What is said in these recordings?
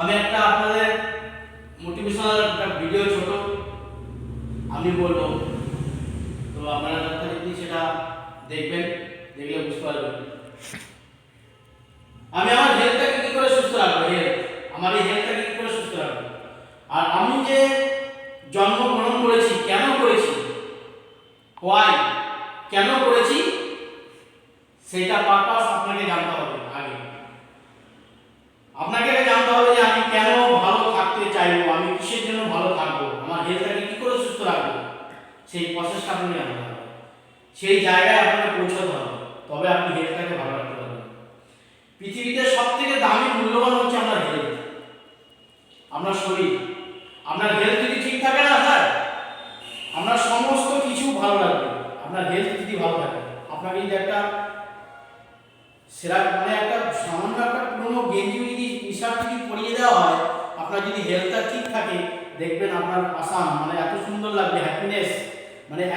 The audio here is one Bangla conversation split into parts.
আমি একটা আপনাদের মোটিভেশনাল একটা ভিডিও ছোট আমি বলবো, তো আপনারা যথারীতি সেটা দেখবেন, দেখলে বুঝতে পারবেন আমি আমার হেলথটাকে কি করে সুস্থ রাখবো। আমার এই হেলথটাকে কি করে সুস্থ রাখবো, আর আমি যে জন্মগ্রহণ করেছি কেন করেছি, হোয়াই, কেন করেছি, সেটা পারপাস আপনাকে জানতে হবে। আপনাকে জানতে হবে যে আমি কেন ভালো থাকতে চাইবো, আমি কিসের জন্য ভালো থাকবো, আমার হেলথটাকে কি করে সুস্থ রাখবো, সেই প্রসেসটা আপনাকে জানতে হবে। সেই জায়গায় আপনাকে পৌঁছাতে হবে, তবে আপনি হেলথটাকে ভালো রাখতে পারবেন। পৃথিবীতে সব থেকে দামি মূল্যবান হচ্ছে আপনার হেলথ, আপনার শরীর। আপনার হেলথ যদি ঠিক থাকে না স্যার, আপনার সমস্ত কিছু ভালো লাগবে। আপনার হেলথ যদি ভালো থাকে, আপনাকে যদি একটা সেরা একটা সামান্য একটা পুরোনো গেঞ্জি যদি টি-শার্ট যদি পরিয়ে দেওয়া হয়, আপনার যদি হেলথটা ঠিক থাকে, দেখবেন আপনার আসাম এত সুন্দর লাগবে, হ্যাপিনেস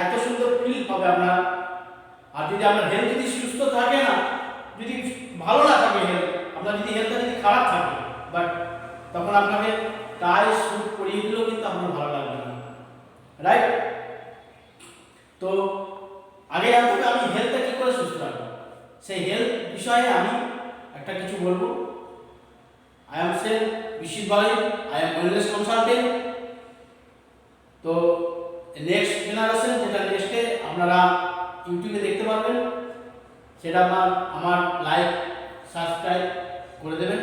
এত সুন্দর ফিল হবে আপনার। আর যদি আপনার হেলথ যদি সুস্থ থাকে না, যদি ভালো না থাকে হেলথ, আপনার যদি হেলথটা যদি খারাপ থাকে, বাট তখন আপনাকে টাই স্যুট পরিয়ে দিলেও কিন্তু আপনার ভালো লাগবে না, রাইট? তো আগে জানতে হবে আমি হেলথটা কি করে সুস্থ রাখবো, সেই হেলথ বিষয়ে আমি একটা কিছু বলবো। আই এম সেন বিশ্বজিৎ বাড়ি, আই এম ওয়েলনেস কনসালটেন্ট। তো নেক্সট জেনারেশন, যেটা নেক্সটে আপনারা ইউটিউবে দেখতে পারবেন, সেটা আমার লাইক সাবস্ক্রাইব করে দেবেন,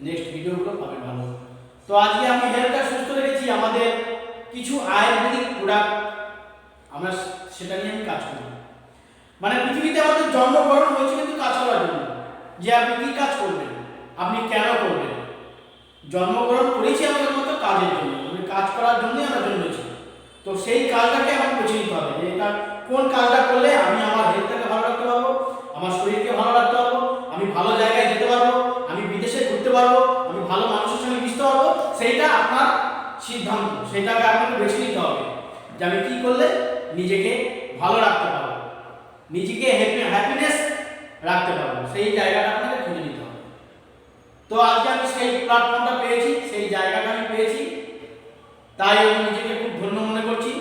নেক্সট ভিডিওগুলো পাবেন ভালো। তো আজকে আমি হেলথটা সুস্থ রেখেছি আমাদের কিছু আয়ুর্বেদিক প্রোডাক্ট, আমরা সেটা নিয়ে আমি কাজ করি। পৃথিবীতে আমাদের জন্মগ্রহণ হয়েছে কিন্তু কাজ করার জন্য, যে আপনি কি কাজ করবেন, আপনি কেন করবেন। জন্মগ্রহণ করেছি আমাদের মতো কাজের জন্য, কাজ করার জন্যই আমরা জন্মেছি। তো সেই কাজটাকে আমাকে বেছে নিতে হবে, যে এটা কোন কাজটা করলে আমি আমার হেলথটাকে ভালো রাখতে পারবো, আমার শরীরকে ভালো রাখতে পারবো, আমি ভালো জায়গায় যেতে পারবো, আমি বিদেশে ঘুরতে পারবো, আমি ভালো মানুষের সঙ্গে মিশতে পারবো। সেইটা আপনার সিদ্ধান্ত, সেটাকে আপনাকে বেছে নিতে হবে যে আমি কি করলে নিজেকে ভালো রাখতে পারবো, নিজেকে হ্যাপিনেস রাখতে পারবো, সেই জায়গাটা আপনাকে খুঁজে নিতে হবে। তো আজকে আমি সেই প্ল্যাটফর্মটা পেয়েছি, সেই জায়গাটা আমি পেয়েছি, তাই আমি নিজেকে খুব ধন্য মনে করছি।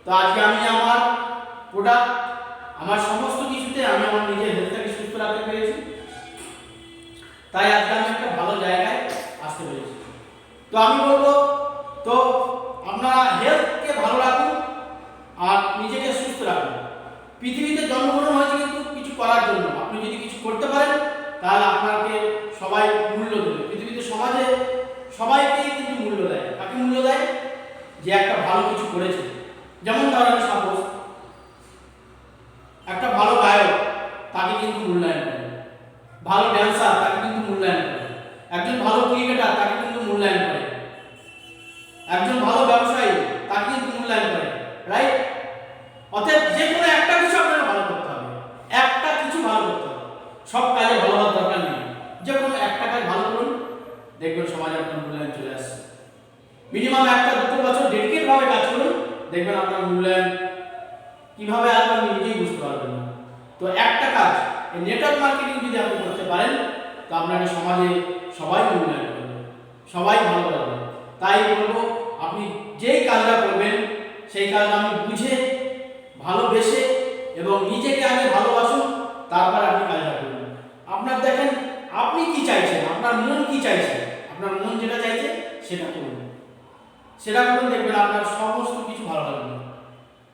তো আজকে আমি আমার প্রোডাক্ট, আমার সমস্ত কিছুতে আমি আমার নিজের হেলথটাকে সুস্থ রাখতে পেরেছি, তাই আজকে আমি একটা ভালো জায়গায় আসতে পেরেছি। তো আমি বলবো, তো আপনারা হেলথকে ভালো রাখুন আর নিজেকে সুস্থ রাখুন। পৃথিবীতে জন্মগ্রহণ হয়েছে কিন্তু কিছু করার জন্য, আপনি যদি কিছু করতে পারেন তাহলে আপনাকে সবাই মূল্য দেবে। পৃথিবীতে সমাজে সবাইকেই কিন্তু মূল্য দেয়। কাকে মূল্য দেয়? যে একটা ভালো কিছু করেছে। যেমন ধরেন সাপোজ একটা ভালো গায়ক, তাকে কিন্তু মূল্যায়ন করে, ভালো ড্যান্সার তাকে কিন্তু মূল্যায়ন করে, একজন ভালো ক্রিকেটার তাকে কিন্তু মূল্যায়ন করে, একজন ভালো ব্যবসায়ী তাকে কিন্তু মূল্যায়ন করে, রাইট? অতএব যে কোনো একটা কিছু আপনাকে ভালো করতে হবে, একটা কিছু ভালো করতে হবে, সব কাজে ভালো হওয়ার দরকার নেই। যে কোনো একটা কাজ ভালো করুন, দেখবেন সমাজে আপনার মূল্যায়ন চলে আসছে। মিনিমাম 1-2 বছর ডেডিকেট ভাবে কাজ করুন, দেখবেন আপনার মূল্যায়ন কিভাবে আসবে আপনি নিজেই বুঝতে পারবেন না। তো একটা কাজ, এই নেটওয়ার্ক মার্কেটিং যদি আপনি করতে পারেন, তো আপনাকে সমাজে সবাই মূল্যায়ন করবে, সবাই ভালো করবে। তাই বলবো, আপনি যেই কাজটা করবেন সেই কাজটা আপনি বুঝে, ভালোবেসে এবং নিজেকে আগে ভালোবাসুন, তারপর আপনি কাজটা করবেন। আপনার দেখেন আপনি কি চাইছেন, আপনার মন কি চাইছে, আপনার মন যেটা চাইছে সেটা করুন, সেটা করুন, দেখবেন আপনার সমস্ত কিছু ভালো লাগবে।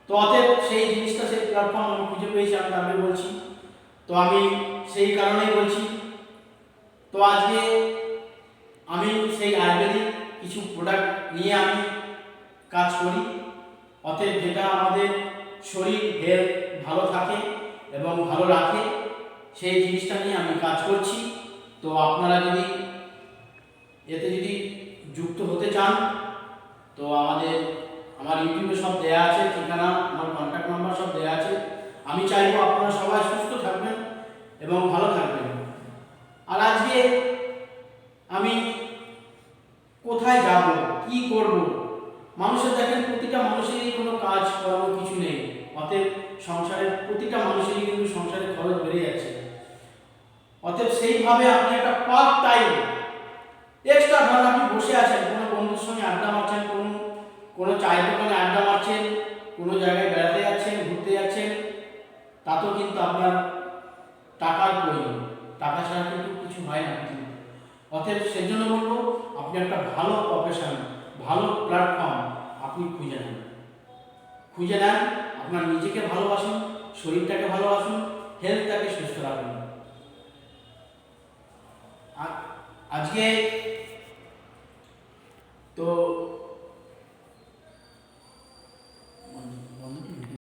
তো অতএব সেই জিনিসটা, সেই প্ল্যাটফর্ম আমি খুঁজে পেয়েছি, আমি আগে বলছি। তো আমি সেই কারণেই বলছি। তো আজকে আমি সেই আয়ুর্বেদিক কিছু প্রোডাক্ট নিয়ে আমি কাজ করি। অতএব যেটা আমাদের শরীর হেলথ ভালো থাকে এবং ভালো রাখে, সেই জিনিসটা নিয়ে আমি কাজ করছি। তো আপনারা যদি এতে যুক্ত হতে চান, তো আমার ইউটিউবে সব দেয়া আছে, ঠিকানা, আমার কন্ট্যাক্ট নাম্বার সব দেয়া আছে। আমি চাইবো আপনারা সবাই সুস্থ থাকবেন এবং ভালো থাকবেন। আর আজকে আমি কোথায় যাব, কি করব, মানুষের দেখেন প্রতিটা মানুষেরই কোনো কাজ করার কিছু নেই। অতএব সংসারের প্রতিটা মানুষেরই কিন্তু সংসারের খরচ বেড়ে যাচ্ছে। অতএব সেইভাবে আপনি একটা পার্ট টাইম এক্সট্রা ধরুন আপনি বসে আছেন, কোনো বন্ধুর সঙ্গে আড্ডা মারছেন, কোনো চায়ের দোকানে আড্ডা মারছেন, কোনো জায়গায় বেড়াতে যাচ্ছেন, ঘুরতে যাচ্ছেন, তাতেও কিন্তু আপনার টাকার প্রয়োজন। টাকা ছাড়া কিন্তু কিছু হয় না পৃথিবীতে। অতএব সেই জন্য বলবো, আপনি একটা ভালো প্রফেশন, ভালো প্ল্যাটফর্ম আপনি খুঁজে নেন। আপনার নিজেকে ভালোবাসুন, শরীরটাকে ভালোবাসুন, হেলথটাকে সুস্থ রাখুন। আজকে